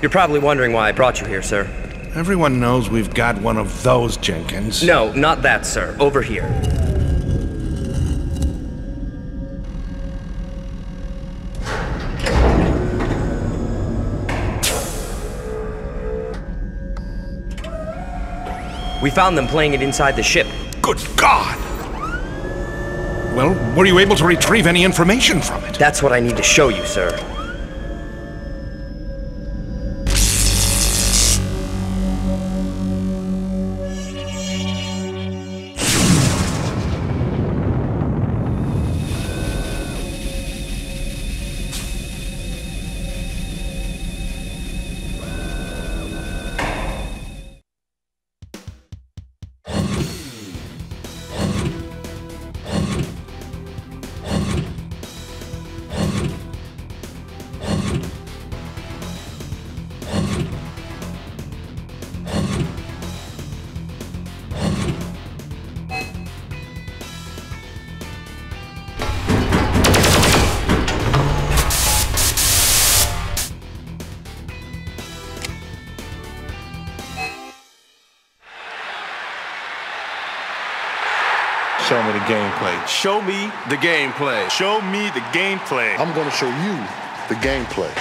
You're probably wondering why I brought you here, sir. Everyone knows we've got one of those, Jenkins. No, not that, sir. Over here. We found them playing it inside the ship. Good God! Well, were you able to retrieve any information from it? That's what I need to show you, sir. Show me the gameplay. Show me the gameplay. Show me the gameplay. I'm gonna show you the gameplay.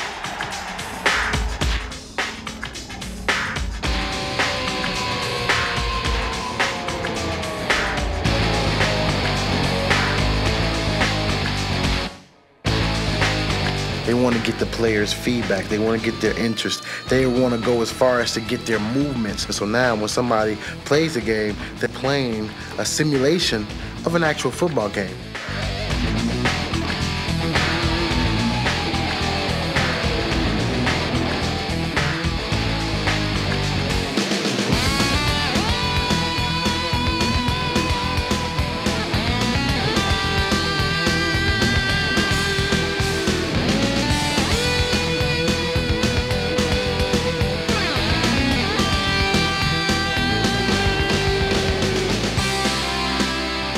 They want to get the players' feedback. They want to get their interest. They want to go as far as to get their movements. So now when somebody plays a game, they're playing a simulation of an actual football game.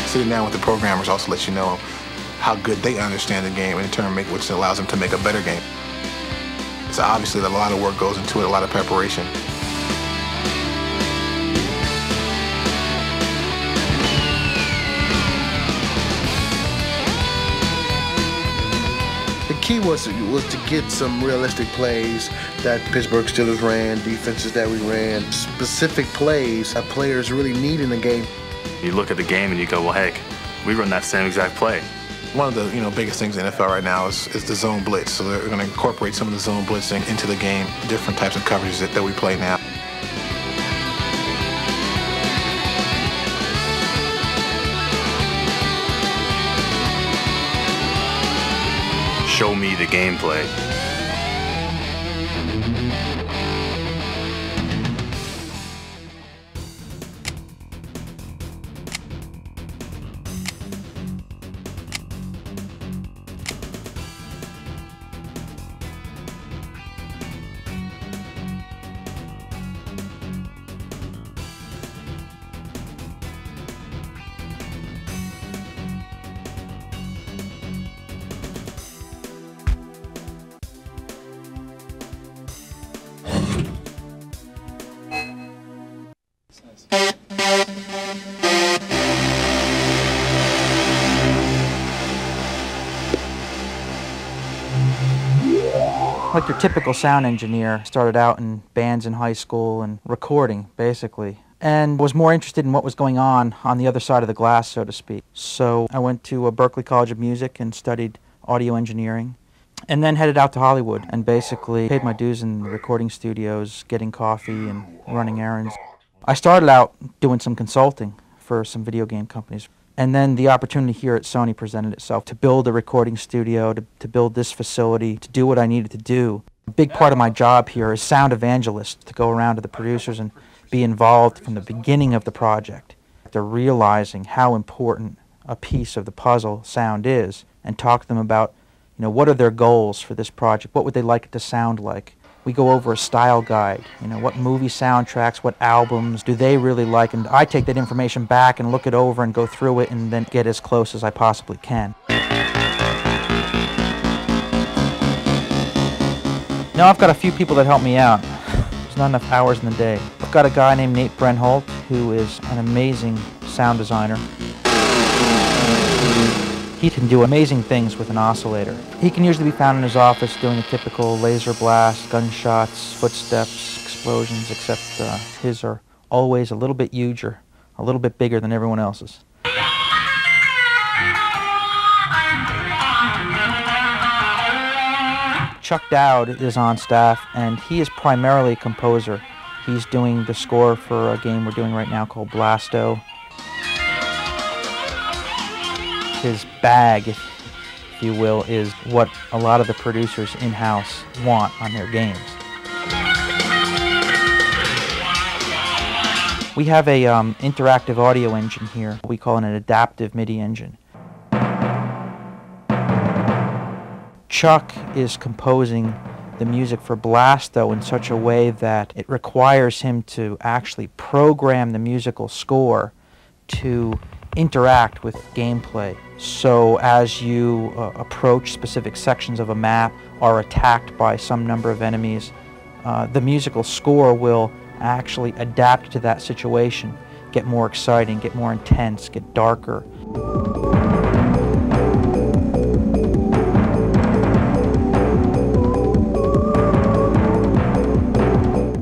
Sitting down with the programmers also lets you know how good they understand the game and in turn which allows them to make a better game. So obviously a lot of work goes into it, a lot of preparation. The key was to get some realistic plays that Pittsburgh Steelers ran, defenses that we ran, specific plays that players really need in the game. You look at the game and you go, well, heck, we run that same exact play. One of the biggest things in the NFL right now is the zone blitz. So they're going to incorporate some of the zone blitzing into the game, different types of coverages that we play now. Show me the gameplay. Like your typical sound engineer, started out in bands in high school and recording, basically, and was more interested in what was going on the other side of the glass, so to speak. So I went to Berklee College of Music and studied audio engineering, and then headed out to Hollywood and basically paid my dues in the recording studios, getting coffee and running errands. I started out doing some consulting for some video game companies. And then the opportunity here at Sony presented itself to build a recording studio, to build this facility, to do what I needed to do. A big part of my job here is sound evangelist, to go around to the producers and be involved from the beginning of the project. They're realizing how important a piece of the puzzle sound is and talk to them about, what are their goals for this project? What would they like it to sound like? We go over a style guide, what movie soundtracks, what albums do they really like, and I take that information back and look it over and go through it and then get as close as I possibly can. No, I've got a few people that help me out. There's not enough hours in the day. I've got a guy named Nate Brenholt, who is an amazing sound designer. He can do amazing things with an oscillator. He can usually be found in his office doing a typical laser blast, gunshots, footsteps, explosions, except his are always a little bit huger, a little bit bigger than everyone else's. Chuck Dowd is on staff, and he is primarily a composer. He's doing the score for a game we're doing right now called Blasto. His bag, if you will, is what a lot of the producers in-house want on their games. We have a interactive audio engine here. We call it an adaptive MIDI engine. Chuck is composing the music for Blasto in such a way that it requires him to actually program the musical score to interact with gameplay. So as you approach specific sections of a map, are attacked by some number of enemies, the musical score will actually adapt to that situation, get more exciting, get more intense, get darker.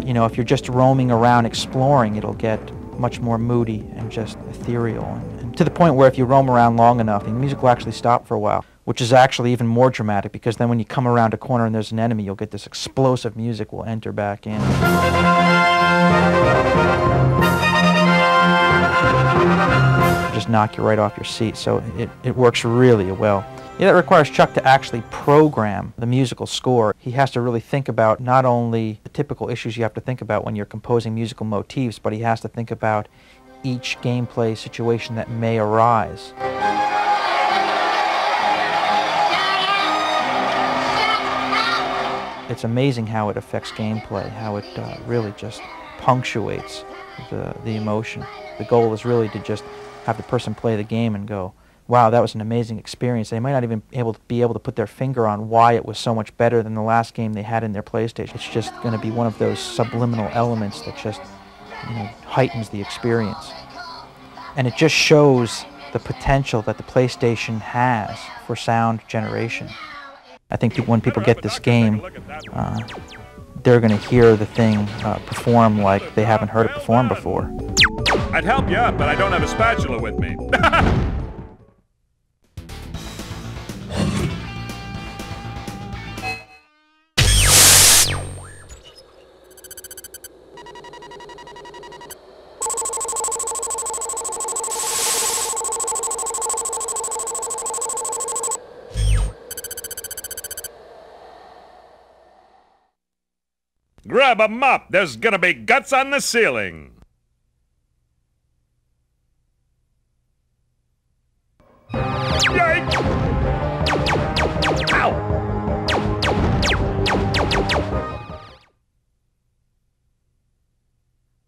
You know, if you're just roaming around exploring, it'll get much more moody and just ethereal. And to the point where if you roam around long enough, the music will actually stop for a while, which is actually even more dramatic, because then when you come around a corner and there's an enemy, you'll get this explosive music will enter back in. Just knock you right off your seat, so it works really well. Yeah, that requires Chuck to actually program the musical score. He has to really think about not only the typical issues you have to think about when you're composing musical motifs, but he has to think about each gameplay situation that may arise. It's amazing how it affects gameplay, how it really just punctuates the emotion. The goal is really to just have the person play the game and go, wow, that was an amazing experience. They might not even be able to put their finger on why it was so much better than the last game they had in their PlayStation. It's just going to be one of those subliminal elements that just, you know, heightens the experience. And it just shows the potential that the PlayStation has for sound generation. I think when people get this game, they're going to hear the thing perform like they haven't heard it perform before. I'd help you out, but I don't have a spatula with me. Grab a mop, there's gonna be guts on the ceiling. Yikes! Ow!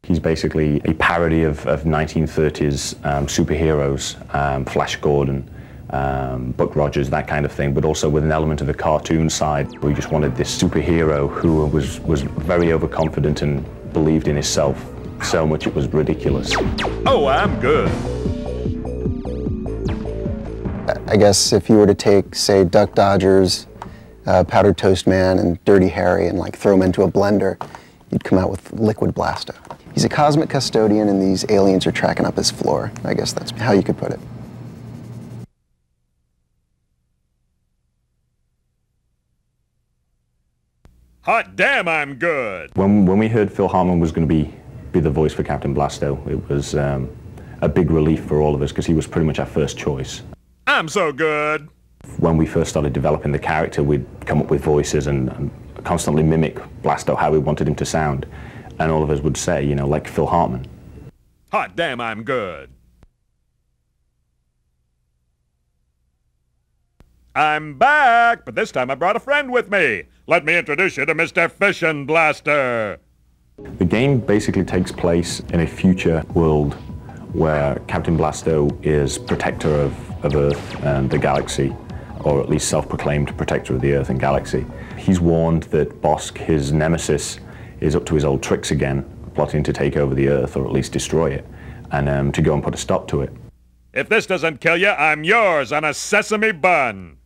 He's basically a parody of 1930s superheroes, Flash Gordon, Buck Rogers, that kind of thing, but also with an element of the cartoon side. We just wanted this superhero who was very overconfident and believed in himself so much it was ridiculous. Oh, I'm good. I guess if you were to take, say, Duck Dodgers, Powdered Toast Man, and Dirty Harry and like throw them into a blender, you'd come out with Liquid Blasto. He's a cosmic custodian and these aliens are tracking up his floor. I guess that's how you could put it. Hot damn, I'm good. When we heard Phil Hartman was going to be the voice for Captain Blasto, it was a big relief for all of us because he was pretty much our first choice. I'm so good. When we first started developing the character, we'd come up with voices and constantly mimic Blasto, how we wanted him to sound. And all of us would say, you know, like Phil Hartman. Hot damn, I'm good. I'm back, but this time I brought a friend with me. Let me introduce you to Mr. Fission Blaster. The game basically takes place in a future world where Captain Blasto is protector of Earth and the galaxy, or at least self-proclaimed protector of the Earth and galaxy. He's warned that Bosk, his nemesis, is up to his old tricks again, plotting to take over the Earth, or at least destroy it, and to go and put a stop to it. If this doesn't kill you, I'm yours on a sesame bun.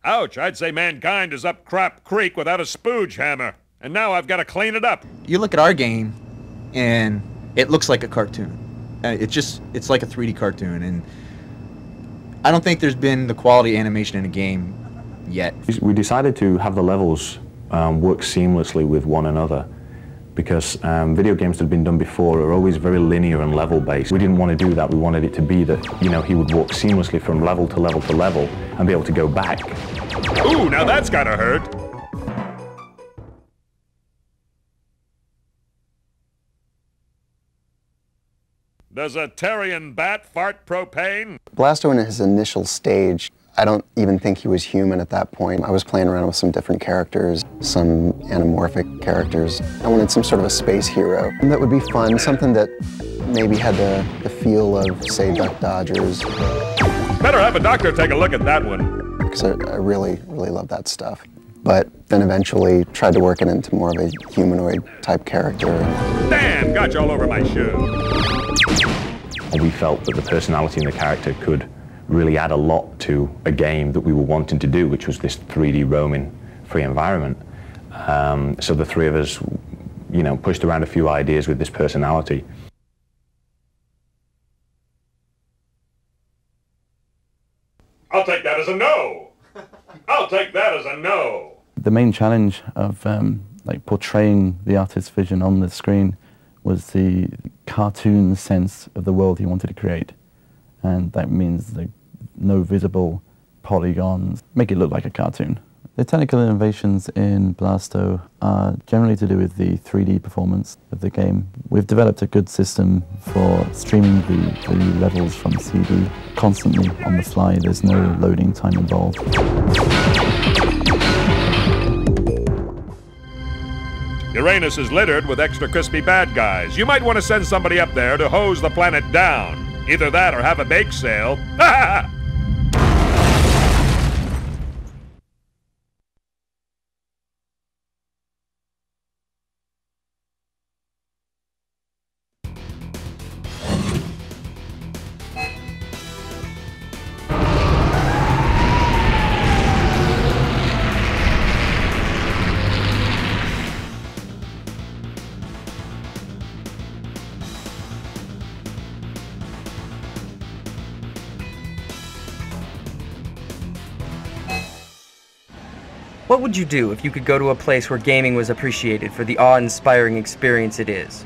Ouch, I'd say mankind is up crap creek without a spooge hammer. And now I've got to clean it up. You look at our game, and it looks like a cartoon. It's like a 3D cartoon, and I don't think there's been the quality animation in a game yet. We decided to have the levels work seamlessly with one another, because video games that had been done before are always very linear and level-based. We didn't want to do that. We wanted it to be that, you know, he would walk seamlessly from level to level to level and be able to go back. Ooh, now that's gotta hurt. Does a Terrian bat fart propane? Blasto in his initial stage, I don't even think he was human at that point. I was playing around with some different characters, some anamorphic characters. I wanted some sort of a space hero that would be fun, something that maybe had the feel of, say, Duck Dodgers. Better have a doctor take a look at that one. Because I really, really love that stuff. But then eventually tried to work it into more of a humanoid type character. Damn, got you all over my shoe. We felt that the personality in the character could really add a lot to a game that we were wanting to do, which was this 3D roaming free environment. So the three of us, you know, pushed around a few ideas with this personality. I'll take that as a no. I'll take that as a no. The main challenge of like portraying the artist's vision on the screen was the cartoon sense of the world he wanted to create, and that means like no visible polygons, make it look like a cartoon. The technical innovations in Blasto are generally to do with the 3D performance of the game. We've developed a good system for streaming the levels from CD constantly on the fly. There's no loading time involved. Uranus is littered with extra crispy bad guys. You might want to send somebody up there to hose the planet down. Either that or have a bake sale. What would you do if you could go to a place where gaming was appreciated for the awe-inspiring experience it is?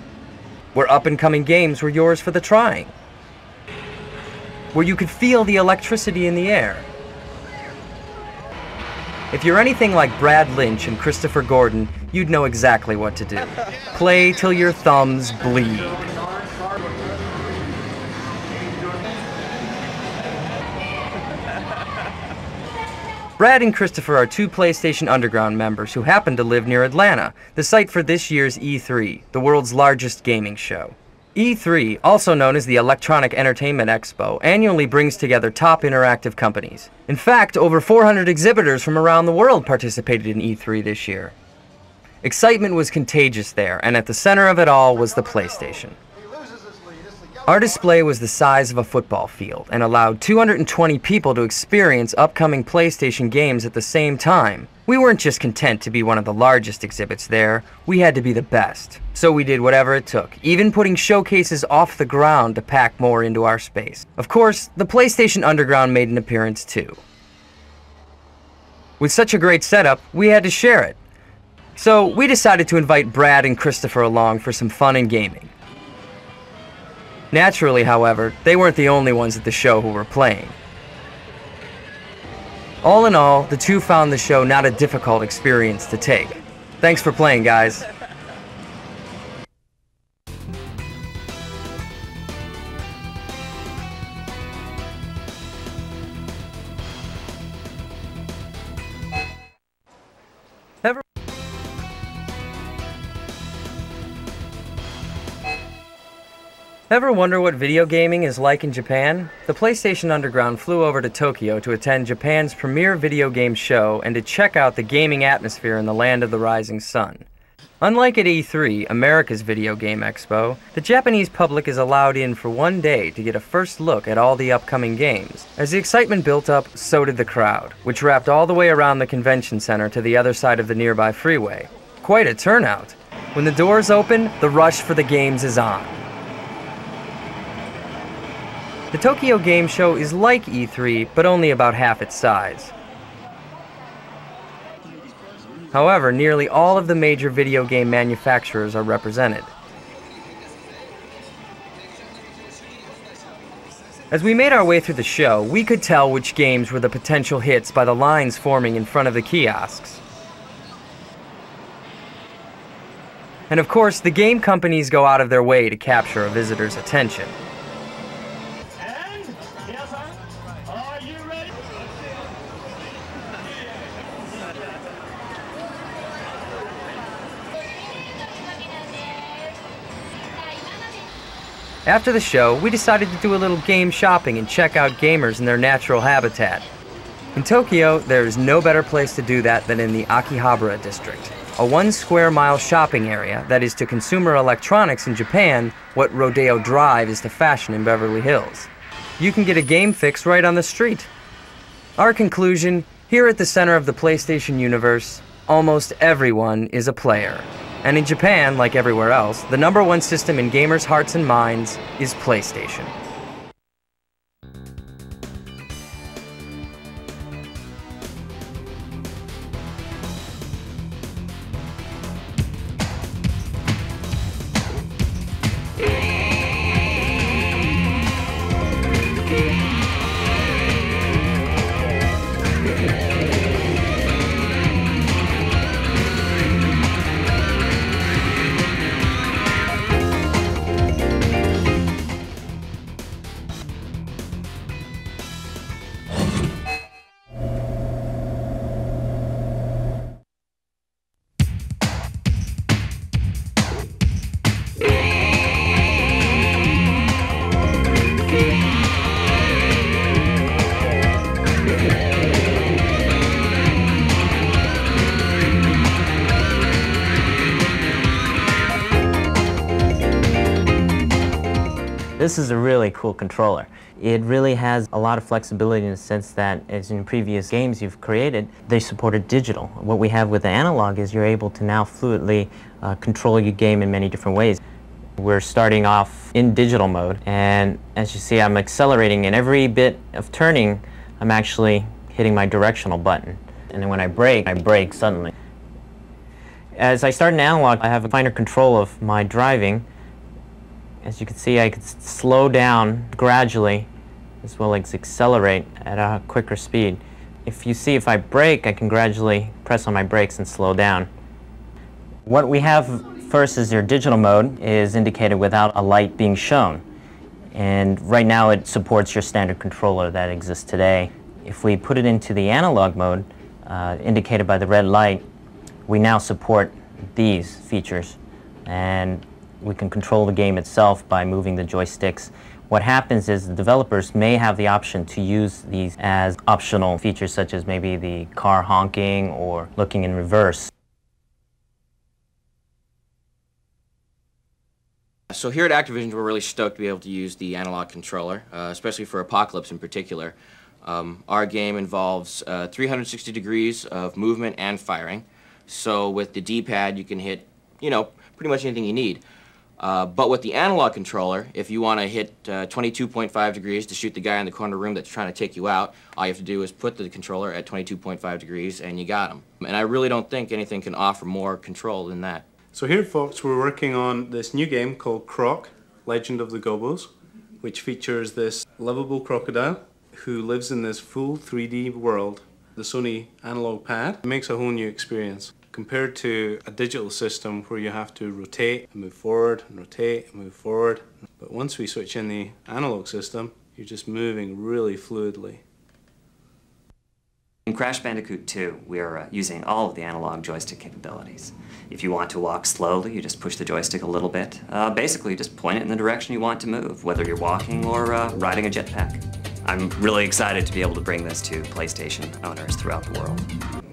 Where up-and-coming games were yours for the trying? Where you could feel the electricity in the air? If you're anything like Brad Lynch and Christopher Gordon, you'd know exactly what to do. Play till your thumbs bleed. Brad and Christopher are two PlayStation Underground members who happen to live near Atlanta, the site for this year's E3, the world's largest gaming show. E3, also known as the Electronic Entertainment Expo, annually brings together top interactive companies. In fact, over 400 exhibitors from around the world participated in E3 this year. Excitement was contagious there, and at the center of it all was the PlayStation. Our display was the size of a football field and allowed 220 people to experience upcoming PlayStation games at the same time. We weren't just content to be one of the largest exhibits there, we had to be the best. So we did whatever it took, even putting showcases off the ground to pack more into our space. Of course, the PlayStation Underground made an appearance too. With such a great setup, we had to share it. So we decided to invite Brad and Christopher along for some fun and gaming. Naturally, however, they weren't the only ones at the show who were playing. All in all, the two found the show not a difficult experience to take. Thanks for playing, guys. Ever wonder what video gaming is like in Japan? The PlayStation Underground flew over to Tokyo to attend Japan's premier video game show and to check out the gaming atmosphere in the land of the rising sun. Unlike at E3, America's video game expo, the Japanese public is allowed in for one day to get a first look at all the upcoming games. As the excitement built up, so did the crowd, which wrapped all the way around the convention center to the other side of the nearby freeway. Quite a turnout. When the doors open, the rush for the games is on. The Tokyo Game Show is like E3, but only about half its size. However, nearly all of the major video game manufacturers are represented. As we made our way through the show, we could tell which games were the potential hits by the lines forming in front of the kiosks. And of course, the game companies go out of their way to capture a visitor's attention. After the show, we decided to do a little game shopping and check out gamers in their natural habitat. In Tokyo, there is no better place to do that than in the Akihabara district, a 1 square mile shopping area that is to consumer electronics in Japan what Rodeo Drive is to fashion in Beverly Hills. You can get a game fix right on the street. Our conclusion, here at the center of the PlayStation universe, almost everyone is a player. And in Japan, like everywhere else, the #1 system in gamers' hearts and minds is PlayStation. This is a really cool controller. It really has a lot of flexibility in the sense that, as in previous games you've created, they supported digital. What we have with the analog is you're able to now fluidly control your game in many different ways. We're starting off in digital mode, and as you see, I'm accelerating, and every bit of turning, I'm actually hitting my directional button. And then when I brake suddenly. As I start in analog, I have a finer control of my driving. As you can see, I can slow down gradually as well as accelerate at a quicker speed. If I brake, I can gradually press on my brakes and slow down. What we have first is your digital mode is indicated without a light being shown. And right now it supports your standard controller that exists today. If we put it into the analog mode, indicated by the red light, we now support these features. And we can control the game itself by moving the joysticks. What happens is the developers may have the option to use these as optional features, such as maybe the car honking or looking in reverse. So here at Activision, we're really stoked to be able to use the analog controller, especially for Apocalypse in particular. Our game involves 360 degrees of movement and firing. So with the D-pad, you can hit, pretty much anything you need. But with the analog controller, if you want to hit 22.5 degrees to shoot the guy in the corner room that's trying to take you out, all you have to do is put the controller at 22.5 degrees and you got him. And I really don't think anything can offer more control than that. So here at Fox, we're working on this new game called Croc, Legend of the Gobos, which features this lovable crocodile who lives in this full 3D world. The Sony analog pad makes a whole new experience compared to a digital system where you have to rotate and move forward and rotate and move forward. But once we switch in the analog system, you're just moving really fluidly. In Crash Bandicoot 2, we are using all of the analog joystick capabilities. If you want to walk slowly, you just push the joystick a little bit. Basically, you just point it in the direction you want to move, whether you're walking or riding a jetpack. I'm really excited to be able to bring this to PlayStation owners throughout the world.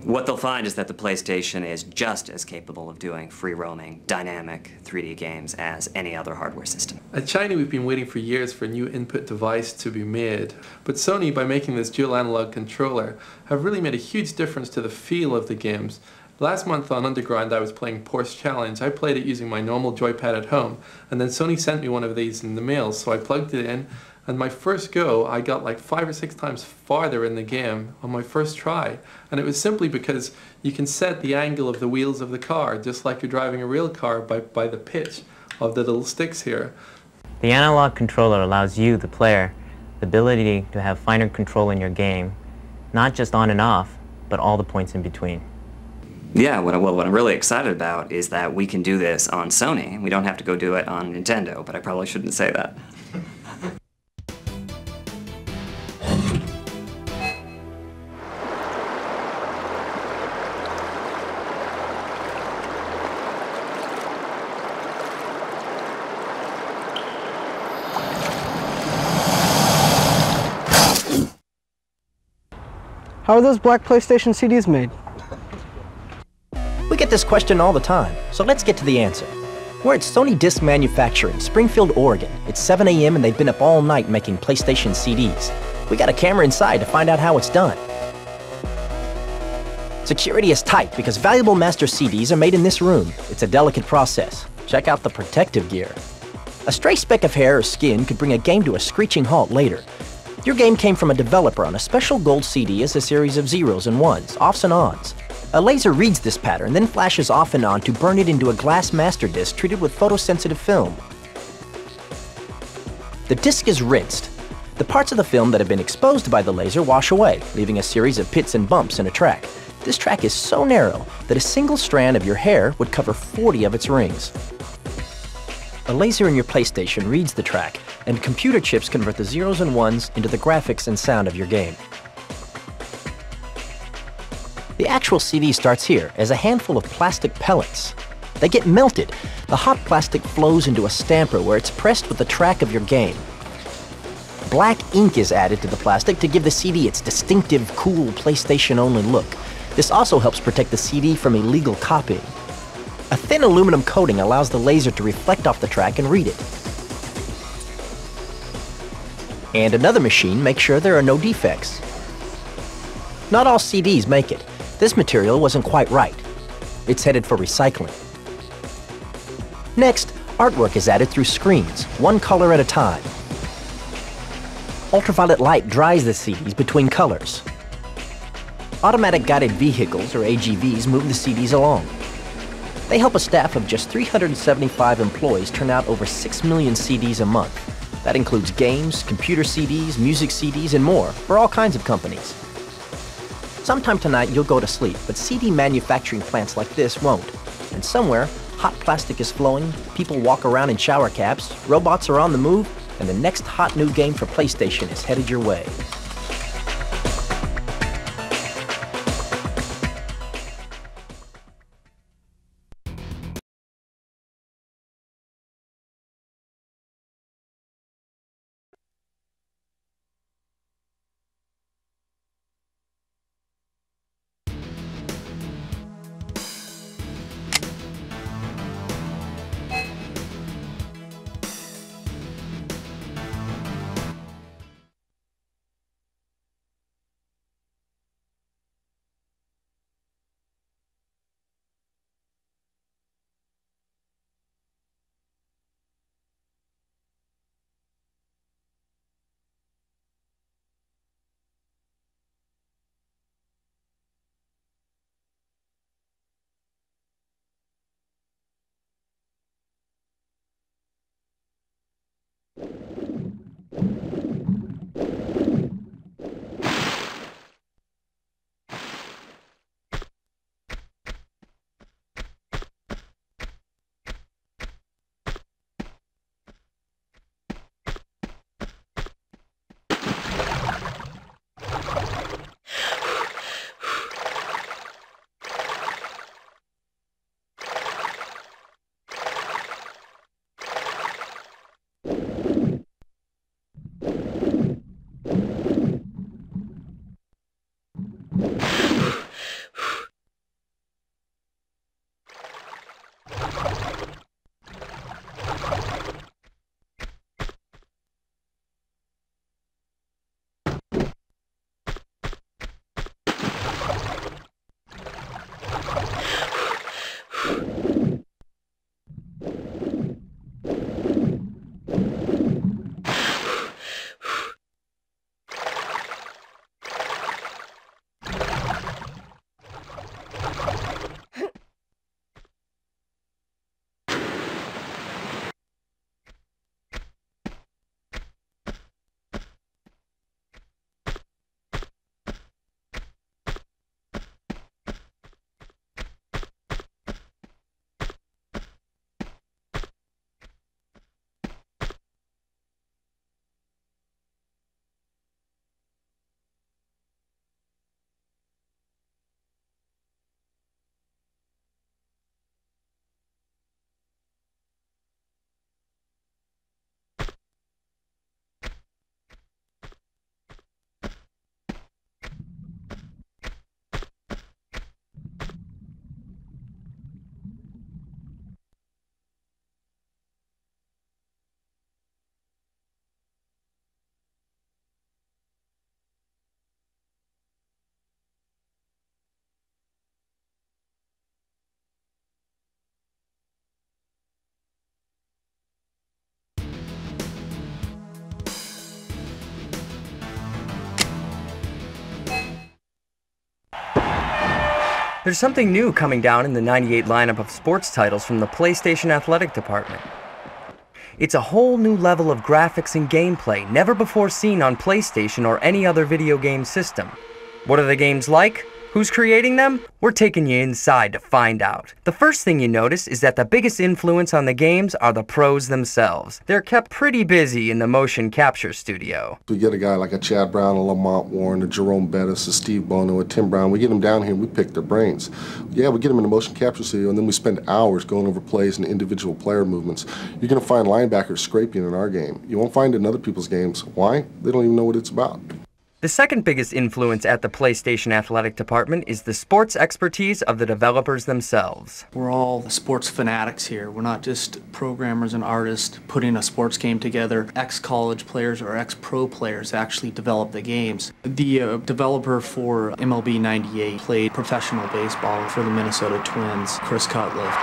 What they'll find is that the PlayStation is just as capable of doing free-roaming, dynamic 3D games as any other hardware system. At China, we've been waiting for years for a new input device to be made. But Sony, by making this dual analog controller, have really made a huge difference to the feel of the games. Last month on Underground, I was playing Porsche Challenge. I played it using my normal joypad at home, and then Sony sent me one of these in the mail, so I plugged it in, and my first go, I got like 5 or 6 times farther in the game on my first try. And it was simply because you can set the angle of the wheels of the car, just like you're driving a real car, by the pitch of the little sticks here. The analog controller allows you, the player, the ability to have finer control in your game, not just on and off, but all the points in between. Yeah, what I'm really excited about is that we can do this on Sony. We don't have to go do it on Nintendo, but I probably shouldn't say that. How are those black PlayStation CDs made? We get this question all the time, so let's get to the answer. We're at Sony Disc Manufacturing, Springfield, Oregon. It's 7 a.m. and they've been up all night making PlayStation CDs. We got a camera inside to find out how it's done. Security is tight because valuable master CDs are made in this room. It's a delicate process. Check out the protective gear. A stray speck of hair or skin could bring a game to a screeching halt later. Your game came from a developer on a special gold CD as a series of zeros and ones, offs and ons. A laser reads this pattern, then flashes off and on to burn it into a glass master disc treated with photosensitive film. The disc is rinsed. The parts of the film that have been exposed by the laser wash away, leaving a series of pits and bumps in a track. This track is so narrow that a single strand of your hair would cover 40 of its rings. A laser in your PlayStation reads the track, and computer chips convert the zeros and ones into the graphics and sound of your game. The actual CD starts here as a handful of plastic pellets. They get melted. The hot plastic flows into a stamper where it's pressed with the track of your game. Black ink is added to the plastic to give the CD its distinctive, cool, PlayStation-only look. This also helps protect the CD from illegal copying. A thin aluminum coating allows the laser to reflect off the track and read it. And another machine makes sure there are no defects. Not all CDs make it. This material wasn't quite right. It's headed for recycling. Next, artwork is added through screens, one color at a time. Ultraviolet light dries the CDs between colors. Automatic guided vehicles, or AGVs, move the CDs along. They help a staff of just 375 employees turn out over 6 million CDs a month. That includes games, computer CDs, music CDs, and more for all kinds of companies. Sometime tonight you'll go to sleep, but CD manufacturing plants like this won't. And somewhere, hot plastic is flowing, people walk around in shower caps, robots are on the move, and the next hot new game for PlayStation is headed your way. There's something new coming down in the 98 lineup of sports titles from the PlayStation Athletic Department. It's a whole new level of graphics and gameplay never before seen on PlayStation or any other video game system. What are the games like? Who's creating them? We're taking you inside to find out. The first thing you notice is that the biggest influence on the games are the pros themselves. They're kept pretty busy in the motion capture studio. We get a guy like a Chad Brown, a Lamont Warren, a Jerome Bettis, a Steve Bono, a Tim Brown. We get them down here and we pick their brains. Yeah, we get them in the motion capture studio and then we spend hours going over plays and individual player movements. You're going to find linebackers scraping in our game. You won't find it in other people's games. Why? They don't even know what it's about. The second biggest influence at the PlayStation Athletic Department is the sports expertise of the developers themselves. We're all sports fanatics here. We're not just programmers and artists putting a sports game together. Ex-college players or ex-pro players actually develop the games. The developer for MLB 98 played professional baseball for the Minnesota Twins, Chris Cutliff.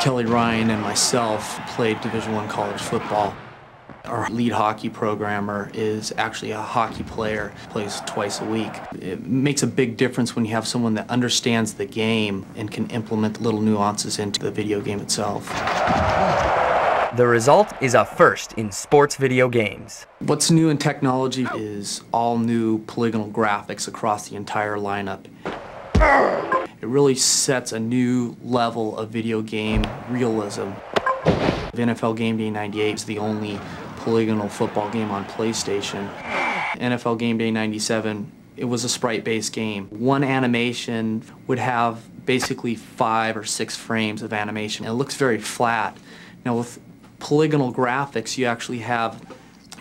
Kelly Ryan and myself played Division I college football. Our lead hockey programmer is actually a hockey player, plays twice a week. It makes a big difference when you have someone that understands the game and can implement little nuances into the video game itself. The result is a first in sports video games. What's new in technology is all new polygonal graphics across the entire lineup. It really sets a new level of video game realism. NFL Game Day 98 is the only polygonal football game on PlayStation. NFL Game Day 97, it was a sprite-based game. One animation would have basically 5 or 6 frames of animation. It looks very flat. Now with polygonal graphics, you actually have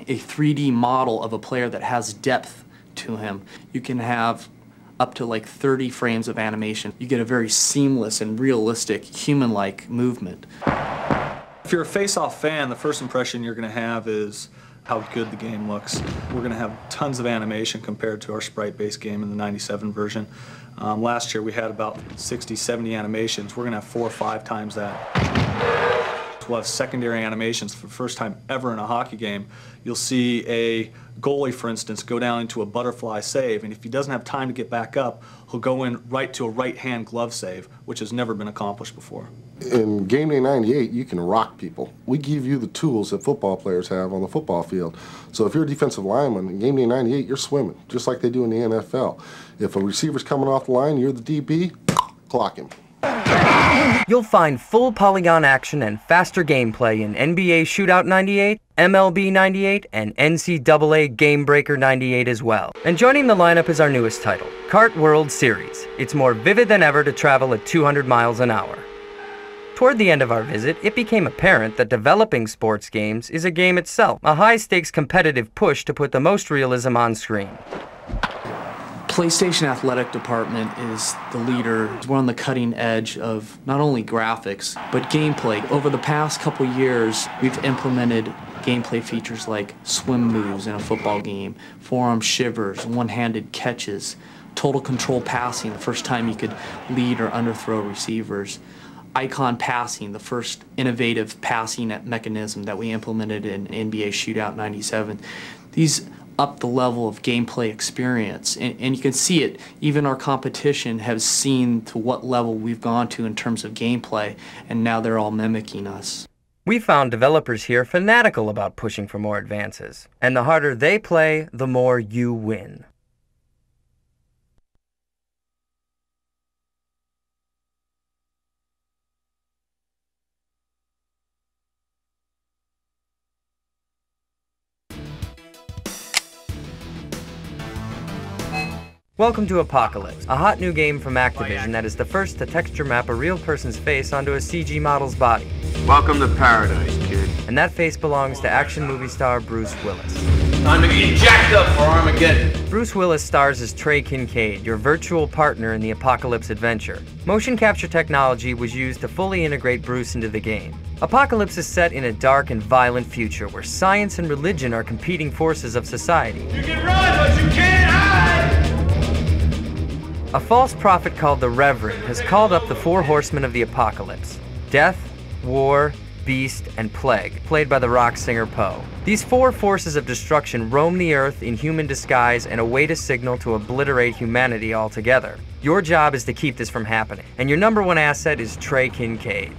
a 3D model of a player that has depth to him. You can have up to like 30 frames of animation. You get a very seamless and realistic human-like movement. If you're a face-off fan, the first impression you're going to have is how good the game looks. We're going to have tons of animation compared to our sprite-based game in the 97 version. Last year we had about 60, 70 animations. We're going to have 4 or 5 times that. We'll have secondary animations for the first time ever in a hockey game. You'll see a goalie, for instance, go down into a butterfly save, and if he doesn't have time to get back up, he'll go in right to a right-hand glove save, which has never been accomplished before. In Game Day 98, you can rock people. We give you the tools that football players have on the football field. So if you're a defensive lineman, in Game Day 98, you're swimming, just like they do in the NFL. If a receiver's coming off the line, you're the DB, clock him. You'll find full polygon action and faster gameplay in NBA Shootout 98, MLB 98, and NCAA Game Breaker 98 as well. And joining the lineup is our newest title, Kart World Series. It's more vivid than ever to travel at 200 miles an hour. Toward the end of our visit, it became apparent that developing sports games is a game itself, a high-stakes competitive push to put the most realism on screen. PlayStation Athletic Department is the leader. We're on the cutting edge of not only graphics, but gameplay. Over the past couple years, we've implemented gameplay features like swim moves in a football game, forearm shivers, one-handed catches, total control passing, the first time you could lead or underthrow receivers, icon passing, the first innovative passing mechanism that we implemented in NBA Shootout 97. These up the level of gameplay experience, and you can see it. Even our competition has seen to what level we've gone to in terms of gameplay, and now they're all mimicking us. We found developers here fanatical about pushing for more advances, and the harder they play, the more you win. Welcome to Apocalypse, a hot new game from Activision that is the first to texture map a real person's face onto a CG model's body. Welcome to paradise, kid. And that face belongs to action movie star Bruce Willis. Time to get jacked up for Armageddon. Bruce Willis stars as Trey Kincaid, your virtual partner in the Apocalypse adventure. Motion capture technology was used to fully integrate Bruce into the game. Apocalypse is set in a dark and violent future where science and religion are competing forces of society. You can run, but you can't hide! A false prophet called the Reverend has called up the four horsemen of the apocalypse: death, war, beast, and plague, played by the rock singer Poe. These four forces of destruction roam the earth in human disguise and await a signal to obliterate humanity altogether. Your job is to keep this from happening, and your number one asset is Trey Kincaid.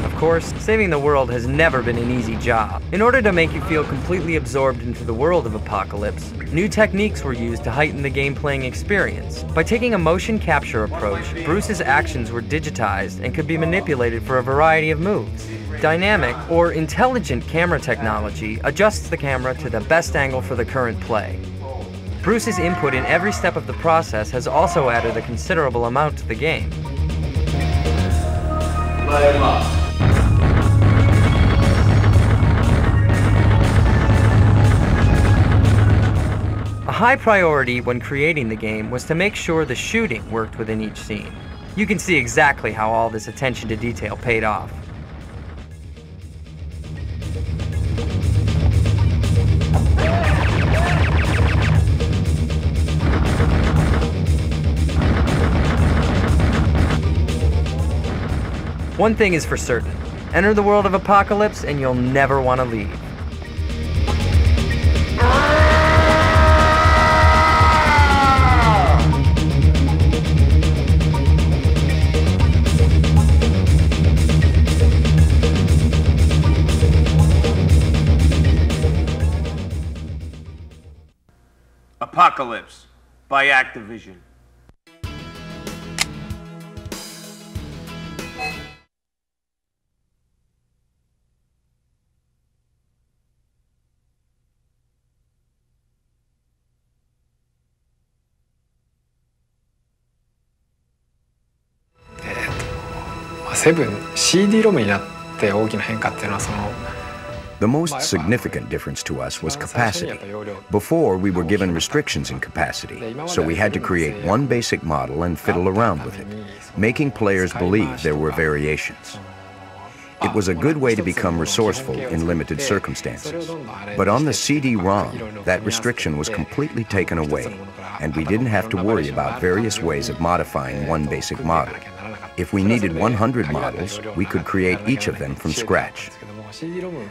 Of course, saving the world has never been an easy job. In order to make you feel completely absorbed into the world of Apocalypse, new techniques were used to heighten the game-playing experience. By taking a motion capture approach, Bruce's actions were digitized and could be manipulated for a variety of moves. Dynamic, or intelligent camera technology adjusts the camera to the best angle for the current play. Bruce's input in every step of the process has also added a considerable amount to the game. Light him up. A high priority when creating the game was to make sure the shooting worked within each scene. You can see exactly how all this attention to detail paid off. One thing is for certain, enter the world of Apocalypse and you'll never want to leave. Apocalypse by Activision. The most significant difference to us was capacity. Before, we were given restrictions in capacity, so we had to create one basic model and fiddle around with it, making players believe there were variations. It was a good way to become resourceful in limited circumstances. But on the CD-ROM, that restriction was completely taken away, and we didn't have to worry about various ways of modifying one basic model. If we needed 100 models, we could create each of them from scratch.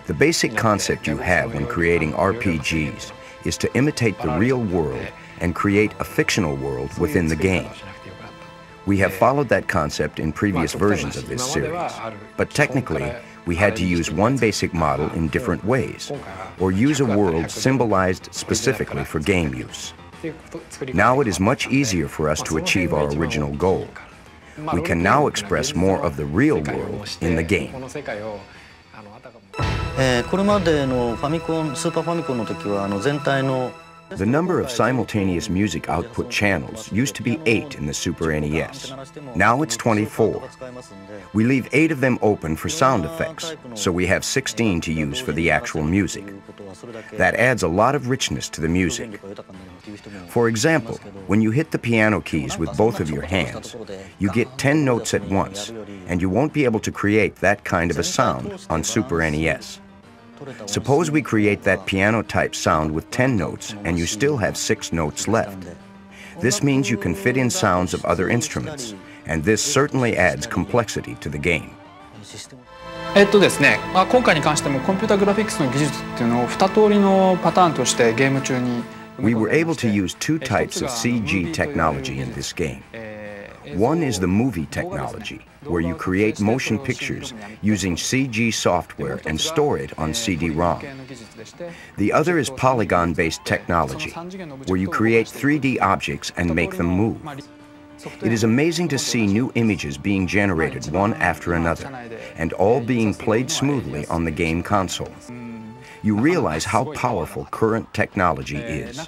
The basic concept you have when creating RPGs is to imitate the real world and create a fictional world within the game. We have followed that concept in previous versions of this series, but technically, we had to use one basic model in different ways, or use a world symbolized specifically for game use. Now it is much easier for us to achieve our original goal. We can now express more of the real world in the game. これまでのファミコン、スーパーファミコンの時は全体の The number of simultaneous music output channels used to be 8 in the Super NES. Now it's 24. We leave 8 of them open for sound effects, so we have 16 to use for the actual music. That adds a lot of richness to the music. For example, when you hit the piano keys with both of your hands, you get 10 notes at once, and you won't be able to create that kind of a sound on Super NES. Suppose we create that piano-type sound with 10 notes and you still have 6 notes left. This means you can fit in sounds of other instruments, and this certainly adds complexity to the game. ですね、今回に関してもコンピュータグラフィックスの技術っていうのを2通りのパターンとしてゲーム中に We were able to use 2 types of CG technology in this game. One is the movie technology, where you create motion pictures using CG software and store it on CD-ROM. The other is polygon-based technology, where you create 3D objects and make them move. It is amazing to see new images being generated one after another, and all being played smoothly on the game console. You realize how powerful current technology is.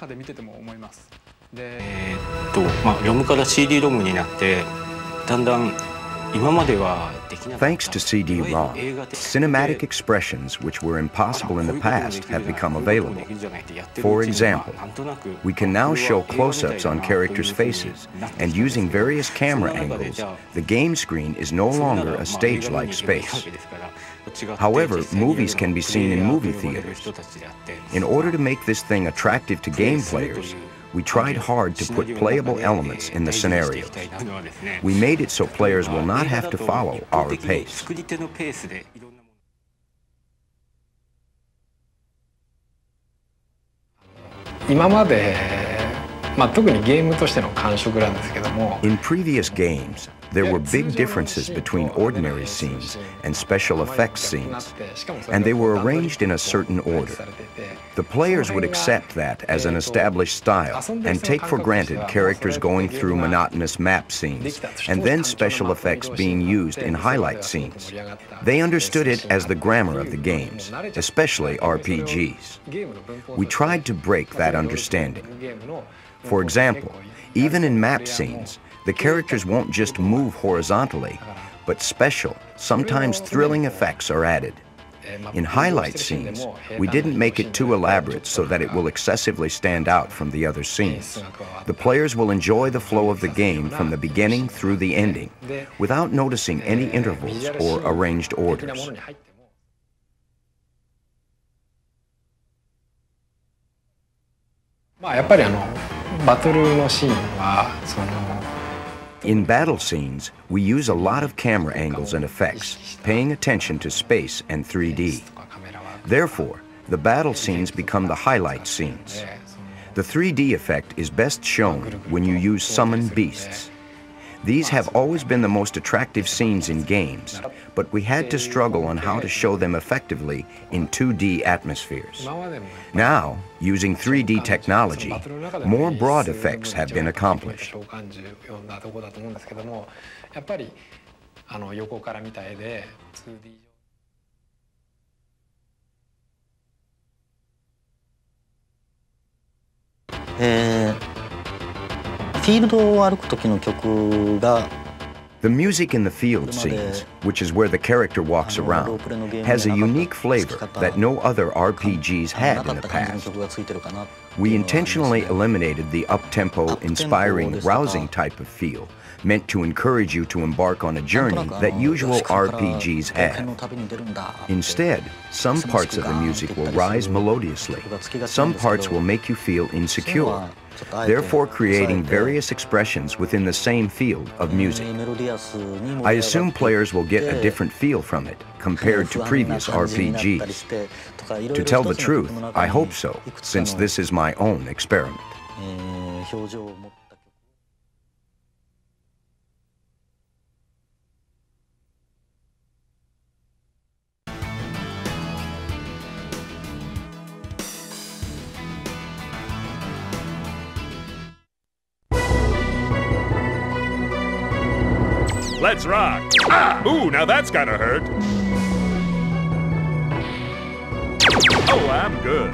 ロムからCD ロムになってだんだん今までは Thanks to CD-ROM, cinematic expressions which were impossible in the past have become available. For example, we can now show close-ups on characters' faces, and using various camera angles, the game screen is no longer a stage-like space. However, movies can be seen in movie theaters. In order to make this thing attractive to game players, we tried hard to put playable elements in the scenarios. We made it so players will not have to follow our pace. 今まで、特にゲームとしての感触なんですけども。In previous games, there were big differences between ordinary scenes and special effects scenes, and they were arranged in a certain order. The players would accept that as an established style and take for granted characters going through monotonous map scenes and then special effects being used in highlight scenes. They understood it as the grammar of the games, especially RPGs. We tried to break that understanding. For example, even in map scenes, the characters won't just move horizontally, but special, sometimes thrilling effects are added. In highlight scenes, we didn't make it too elaborate so that it will excessively stand out from the other scenes. The players will enjoy the flow of the game from the beginning through the ending, without noticing any intervals or arranged orders. やっぱりバトルのシーンはIn battle scenes, we use a lot of camera angles and effects, paying attention to space and 3D. Therefore, the battle scenes become the highlight scenes. The 3D effect is best shown when you use summon beasts. These have always been the most attractive scenes in games, but we had to struggle on how to show them effectively in 2D atmospheres. Now, using 3D technology, more broad effects have been accomplished. The music in the field scenes, which is where the character walks around, has a unique flavor that no other RPGs had in the past. We intentionally eliminated the up-tempo, inspiring, rousing type of feel, meant to encourage you to embark on a journey that usual RPGs have. Instead, some parts of the music will rise melodiously. Some parts will make you feel insecure, therefore creating various expressions within the same field of music. I assume players will get a different feel from it compared to previous RPGs. To tell the truth, I hope so, since this is my own experiment. Let's rock! Ah! Ooh, now that's gotta hurt. Oh, I'm good.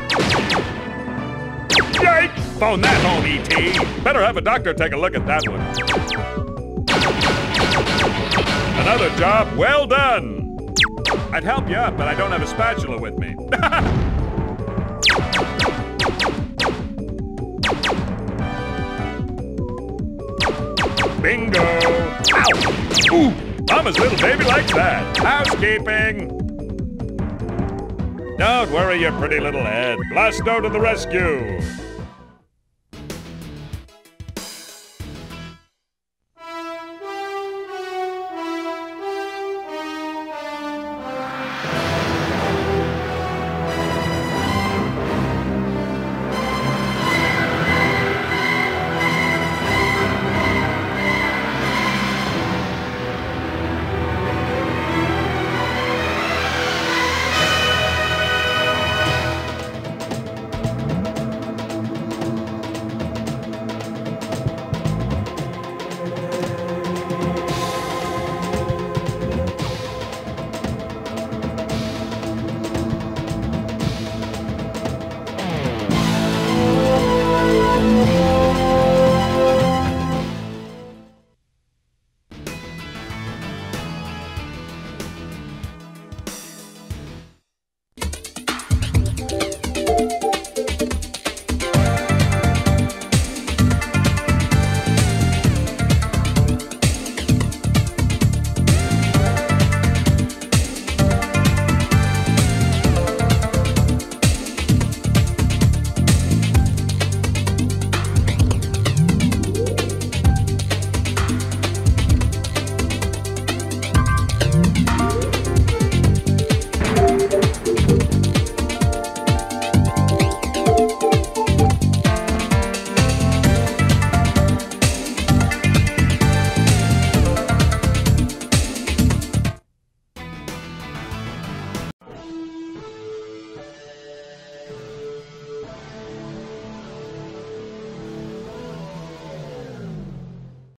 Yikes! Phone that home, E.T. Better have a doctor take a look at that one. Another job well done. I'd help you up, but I don't have a spatula with me. Bingo! Ow! Ooh! Mama's little baby likes that. Housekeeping! Don't worry your pretty little head. Blasto to the rescue!